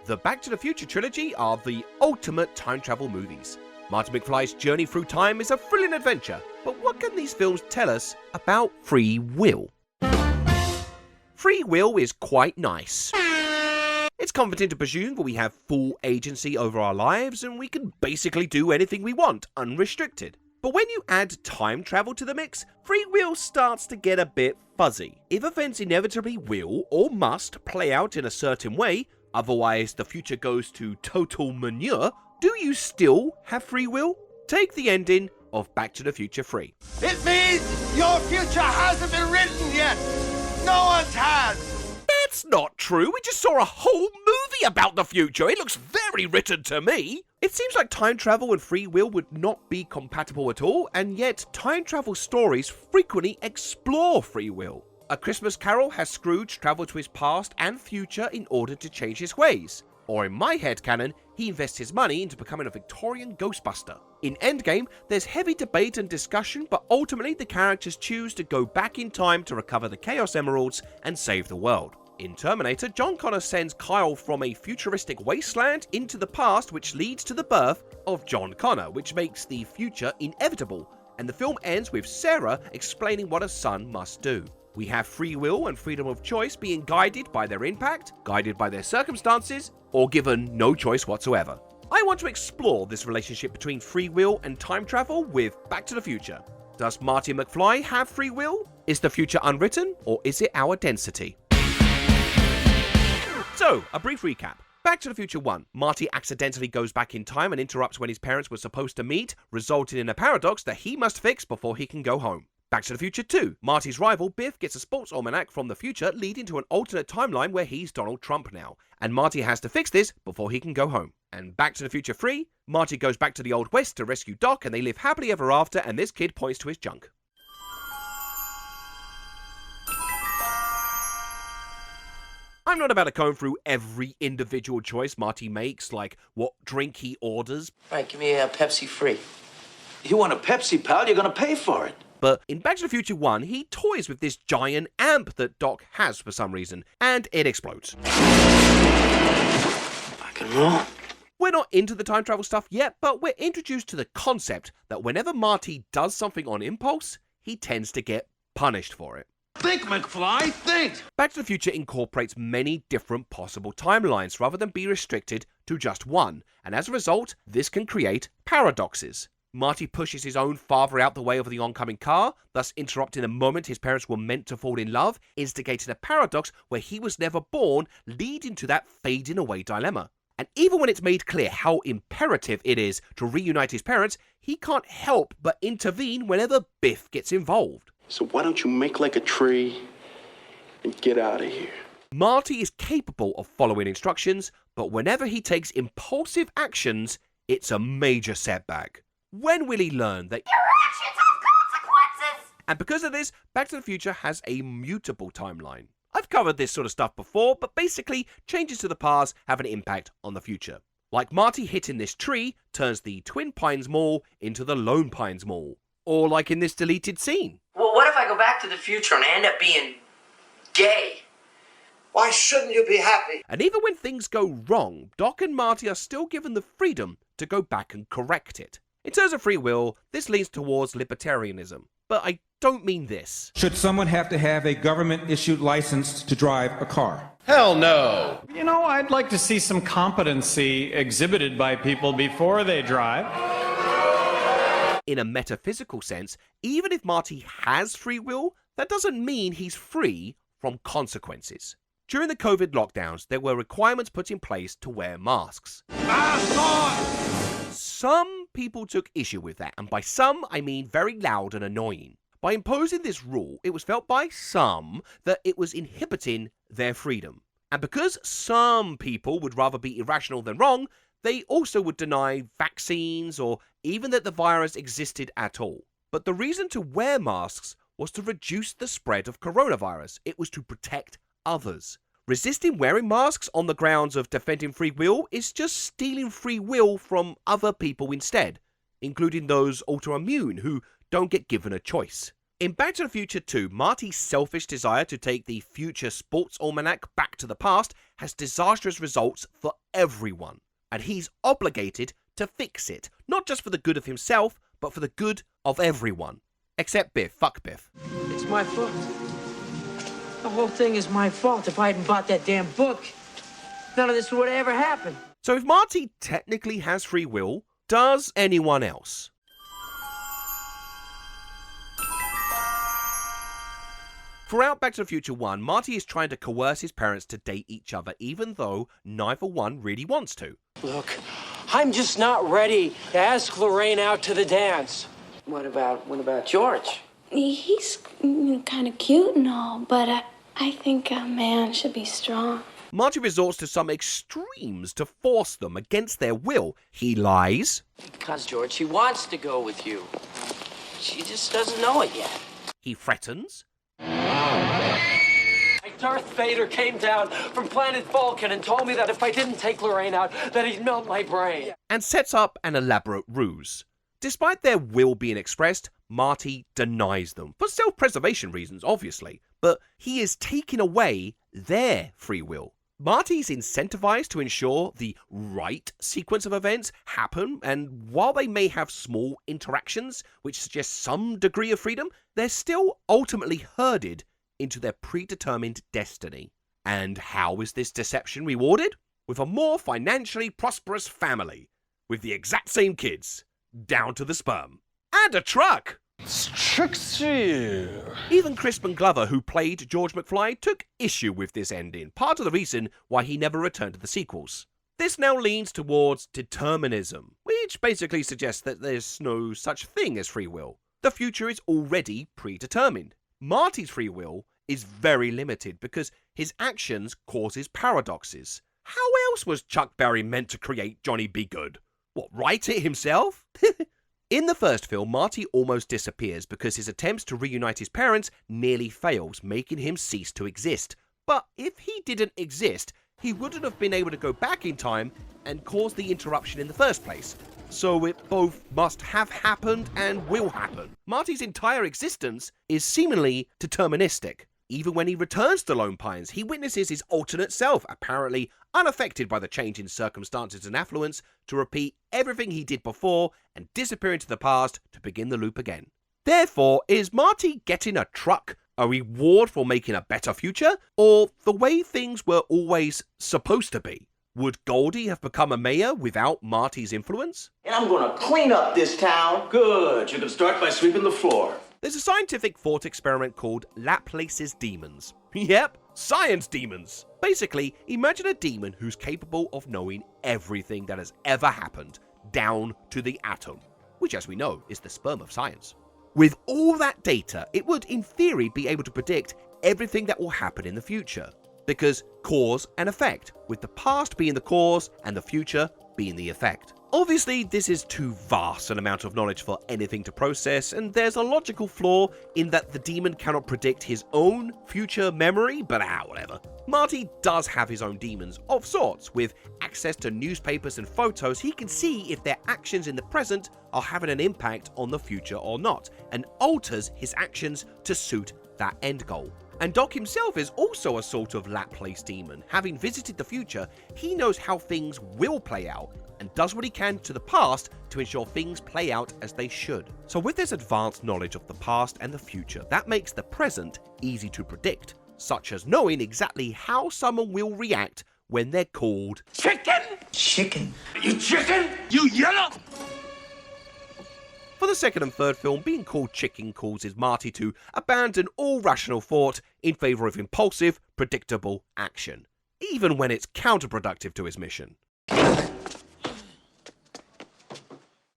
The Back to the Future trilogy are the ultimate time travel movies. Marty McFly's journey through time is a thrilling adventure, but what can these films tell us about free will? Free will is quite nice. It's comforting to presume that we have full agency over our lives and we can basically do anything we want, unrestricted. But when you add time travel to the mix, free will starts to get a bit fuzzy. If events inevitably will or must play out in a certain way, otherwise the future goes to total manure, do you still have free will? Take the ending of Back to the Future 3. It means your future hasn't been written yet. No one's has. That's not true. We just saw a whole movie about the future. It looks very written to me. It seems like time travel and free will would not be compatible at all, and yet time travel stories frequently explore free will. A Christmas Carol has Scrooge travel to his past and future in order to change his ways. Or in my headcanon, he invests his money into becoming a Victorian Ghostbuster. In Endgame, there's heavy debate and discussion, but ultimately the characters choose to go back in time to recover the Chaos Emeralds and save the world. In Terminator, John Connor sends Kyle from a futuristic wasteland into the past, which leads to the birth of John Connor, which makes the future inevitable, and the film ends with Sarah explaining what a son must do. We have free will and freedom of choice being guided by their impact, guided by their circumstances, or given no choice whatsoever. I want to explore this relationship between free will and time travel with Back to the Future. Does Marty McFly have free will? Is the future unwritten, or is it our density? So, a brief recap. Back to the Future 1. Marty accidentally goes back in time and interrupts when his parents were supposed to meet, resulting in a paradox that he must fix before he can go home. Back to the Future 2. Marty's rival, Biff, gets a sports almanac from the future, leading to an alternate timeline where he's Donald Trump now, and Marty has to fix this before he can go home. And Back to the Future 3. Marty goes back to the Old West to rescue Doc, and they live happily ever after, and this kid points to his junk. I'm not about to comb through every individual choice Marty makes, like what drink he orders. Right, give me a Pepsi free. You want a Pepsi, pal? You're gonna pay for it. But in Back to the Future 1, he toys with this giant amp that Doc has for some reason, and it explodes. Rock and roll. We're not into the time travel stuff yet, but we're introduced to the concept that whenever Marty does something on impulse, he tends to get punished for it. Think, McFly, think. Back to the Future incorporates many different possible timelines rather than be restricted to just one, and as a result, this can create paradoxes. Marty pushes his own father out the way of the oncoming car, thus interrupting the moment his parents were meant to fall in love, instigating a paradox where he was never born, leading to that fading away dilemma. And even when it's made clear how imperative it is to reunite his parents, he can't help but intervene whenever Biff gets involved. So why don't you make like a tree and get out of here? Marty is capable of following instructions, but whenever he takes impulsive actions, it's a major setback. When will he learn that your actions have consequences? And because of this, Back to the Future has a mutable timeline. I've covered this sort of stuff before, but basically, changes to the past have an impact on the future. Like Marty hitting this tree turns the Twin Pines Mall into the Lone Pines Mall. Or like in this deleted scene. Well, what if I go back to the future and I end up being gay? Why shouldn't you be happy? And even when things go wrong, Doc and Marty are still given the freedom to go back and correct it. In terms of free will, this leans towards libertarianism. But I don't mean this. Should someone have to have a government-issued license to drive a car? Hell no. You know, I'd like to see some competency exhibited by people before they drive. In a metaphysical sense, even if Marty has free will, that doesn't mean he's free from consequences. During the COVID lockdowns, there were requirements put in place to wear masks. Mask on! Some people took issue with that, and by some, I mean very loud and annoying. By imposing this rule, it was felt by some that it was inhibiting their freedom. And because some people would rather be irrational than wrong, they also would deny vaccines or even that the virus existed at all. But the reason to wear masks was to reduce the spread of coronavirus. It was to protect others. Resisting wearing masks on the grounds of defending free will is just stealing free will from other people instead, including those autoimmune who don't get given a choice. In Back to the Future 2, Marty's selfish desire to take the future sports almanac back to the past has disastrous results for everyone, and he's obligated to fix it, not just for the good of himself, but for the good of everyone. Except Biff. Fuck Biff. It's my fault. The whole thing is my fault. If I hadn't bought that damn book, none of this would have ever happened. So if Marty technically has free will, does anyone else? Throughout Back to the Future 1, Marty is trying to coerce his parents to date each other, even though neither one really wants to. Look, I'm just not ready to ask Lorraine out to the dance. What about George? He's kind of cute and all, but I think a man should be strong. Marty resorts to some extremes to force them against their will. He lies. Because, George, she wants to go with you. She just doesn't know it yet. He threatens. Darth Vader came down from planet Vulcan and told me that if I didn't take Lorraine out, that he'd melt my brain. And sets up an elaborate ruse. Despite their will being expressed, Marty denies them, for self-preservation reasons, obviously, but he is taking away their free will. Marty's incentivized to ensure the right sequence of events happen, and while they may have small interactions which suggest some degree of freedom, they're still ultimately herded into their predetermined destiny. And how is this deception rewarded? With a more financially prosperous family, with the exact same kids, down to the sperm. And a truck! Trixie! Even Crispin Glover, who played George McFly, took issue with this ending, part of the reason why he never returned to the sequels. This now leans towards determinism, which basically suggests that there's no such thing as free will. The future is already predetermined. Marty's free will is very limited because his actions causes paradoxes. How else was Chuck Berry meant to create Johnny Be Good? What, write it himself? In the first film, Marty almost disappears because his attempts to reunite his parents nearly fails, making him cease to exist. But if he didn't exist, he wouldn't have been able to go back in time and cause the interruption in the first place. So it both must have happened and will happen. Marty's entire existence is seemingly deterministic. Even when he returns to Lone Pines, he witnesses his alternate self, apparently unaffected by the change in circumstances and affluence, to repeat everything he did before and disappear into the past to begin the loop again. Therefore, is Marty getting a truck a reward for making a better future, or the way things were always supposed to be? Would Goldie have become a mayor without Marty's influence? And I'm gonna clean up this town. Good. You can start by sweeping the floor. There's a scientific thought experiment called Laplace's demons. Yep, science demons. Basically, imagine a demon who's capable of knowing everything that has ever happened, down to the atom, which, as we know, is the sperm of science. With all that data, it would, in theory, be able to predict everything that will happen in the future. Because cause and effect, with the past being the cause and the future being the effect. Obviously, this is too vast an amount of knowledge for anything to process, and there's a logical flaw in that the demon cannot predict his own future memory, but whatever. Marty does have his own demons of sorts. With access to newspapers and photos, he can see if their actions in the present are having an impact on the future or not, and alters his actions to suit that end goal. And Doc himself is also a sort of Laplace demon. Having visited the future, he knows how things will play out, and does what he can to the past to ensure things play out as they should. So with this advanced knowledge of the past and the future, that makes the present easy to predict, such as knowing exactly how someone will react when they're called Chicken! Chicken. You chicken? You yellow! For the second and third film, being called chicken causes Marty to abandon all rational thought in favour of impulsive, predictable action, even when it's counterproductive to his mission.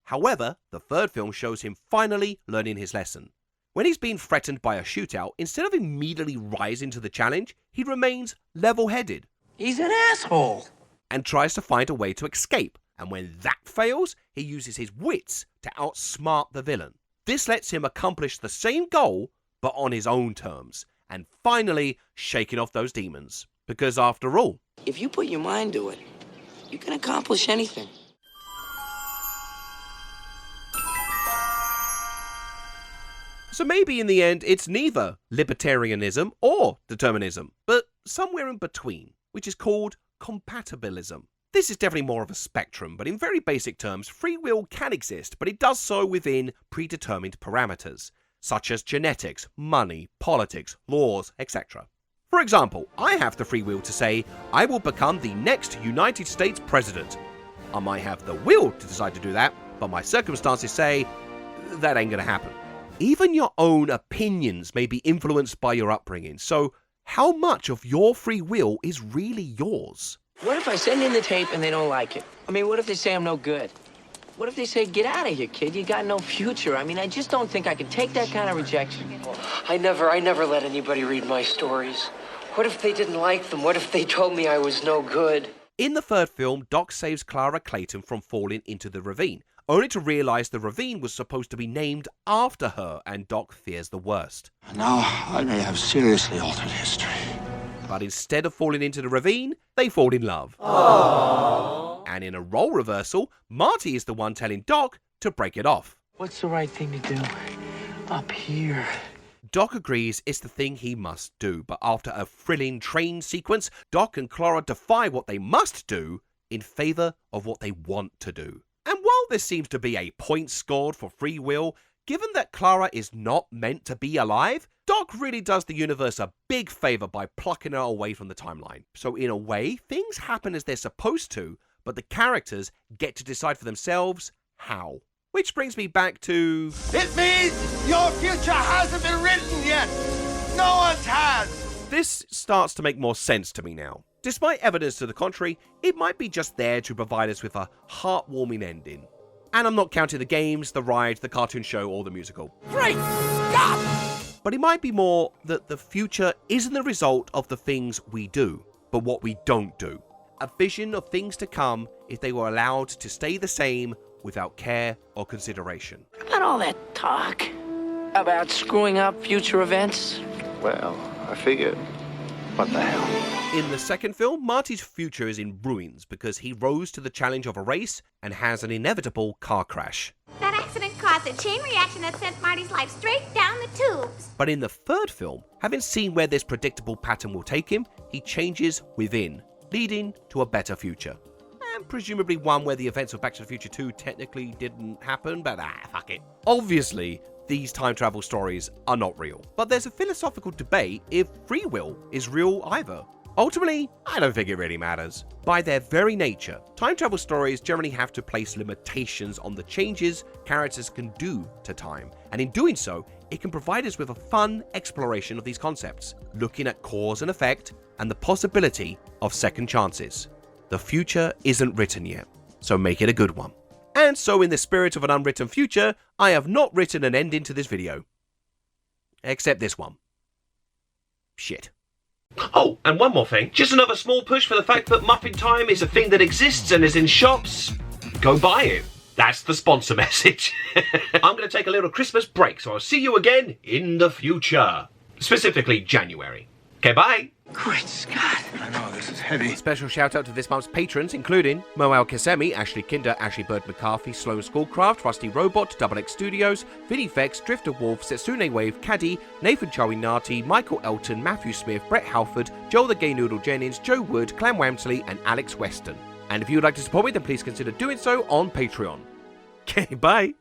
However, the third film shows him finally learning his lesson. When he's been threatened by a shootout, instead of immediately rising to the challenge, he remains level-headed. He's an asshole. And tries to find a way to escape. And when that fails, he uses his wits to outsmart the villain. This lets him accomplish the same goal, but on his own terms, and finally shaking off those demons. Because after all, If you put your mind to it, you can accomplish anything. So maybe in the end it's neither libertarianism or determinism, but somewhere in between, which is called compatibilism. This is definitely more of a spectrum, but in very basic terms, free will can exist, but it does so within predetermined parameters, such as genetics, money, politics, laws, etc. For example, I have the free will to say, I will become the next United States president. I might have the will to decide to do that, but my circumstances say, that ain't gonna happen. Even your own opinions may be influenced by your upbringing, so how much of your free will is really yours? What if I send in the tape and they don't like it? I mean, what if they say I'm no good? What if they say, get out of here, kid, you got no future? I mean, I just don't think I can take that kind of rejection. I never let anybody read my stories. What if they didn't like them? What if they told me I was no good? In the third film, Doc saves Clara Clayton from falling into the ravine, only to realize the ravine was supposed to be named after her, and Doc fears the worst. Now I may have seriously altered history. But instead of falling into the ravine, they fall in love. Aww. And in a role reversal, Marty is the one telling Doc to break it off. What's the right thing to do? Up here. Doc agrees it's the thing he must do, but after a thrilling train sequence, Doc and Clara defy what they must do in favor of what they want to do. And while there seems to be a point scored for free will, given that Clara is not meant to be alive, Doc really does the universe a big favor by plucking her away from the timeline. So in a way, things happen as they're supposed to, but the characters get to decide for themselves how. Which brings me back to... It means your future hasn't been written yet. No one's has. This starts to make more sense to me now. Despite evidence to the contrary, it might be just there to provide us with a heartwarming ending. And I'm not counting the games, the ride, the cartoon show, or the musical. Great Scott! But it might be more that the future isn't the result of the things we do, but what we don't do. A vision of things to come if they were allowed to stay the same without care or consideration. About all that talk about screwing up future events. Well, I figured, what the hell? In the second film, Marty's future is in ruins because he rose to the challenge of a race and has an inevitable car crash. That accident caused a chain reaction that sent Marty's life straight down the tubes. But in the third film, having seen where this predictable pattern will take him, he changes within, leading to a better future. And presumably one where the events of Back to the Future 2 technically didn't happen, but fuck it. Obviously, these time travel stories are not real, but there's a philosophical debate if free will is real either. Ultimately, I don't think it really matters. By their very nature, time travel stories generally have to place limitations on the changes characters can do to time, and in doing so, it can provide us with a fun exploration of these concepts, looking at cause and effect and the possibility of second chances. The future isn't written yet, so make it a good one. And so in the spirit of an unwritten future, I have not written an ending to this video. Except this one. Shit. Oh, and one more thing. Just another small push for the fact that Muppin Time is a thing that exists and is in shops. Go buy it. That's the sponsor message. I'm going to take a little Christmas break, so I'll see you again in the future. Specifically, January. Okay, bye. Great Scott. I know, this is heavy. Special shout out to this month's patrons, including Moel Kesemi, Ashley Kinder, Ashley Bird McCarthy, Sloan Schoolcraft, Rusty Robot, Double X Studios, Vinny Fex, Drifter Wolf, Setsune Wave, Caddy, Nathan Chowinati, Michael Elton, Matthew Smith, Brett Halford, Joel the Gay Noodle Jennings, Joe Wood, Clam Wamsley, and Alex Weston. And if you would like to support me, then please consider doing so on Patreon. Okay, bye.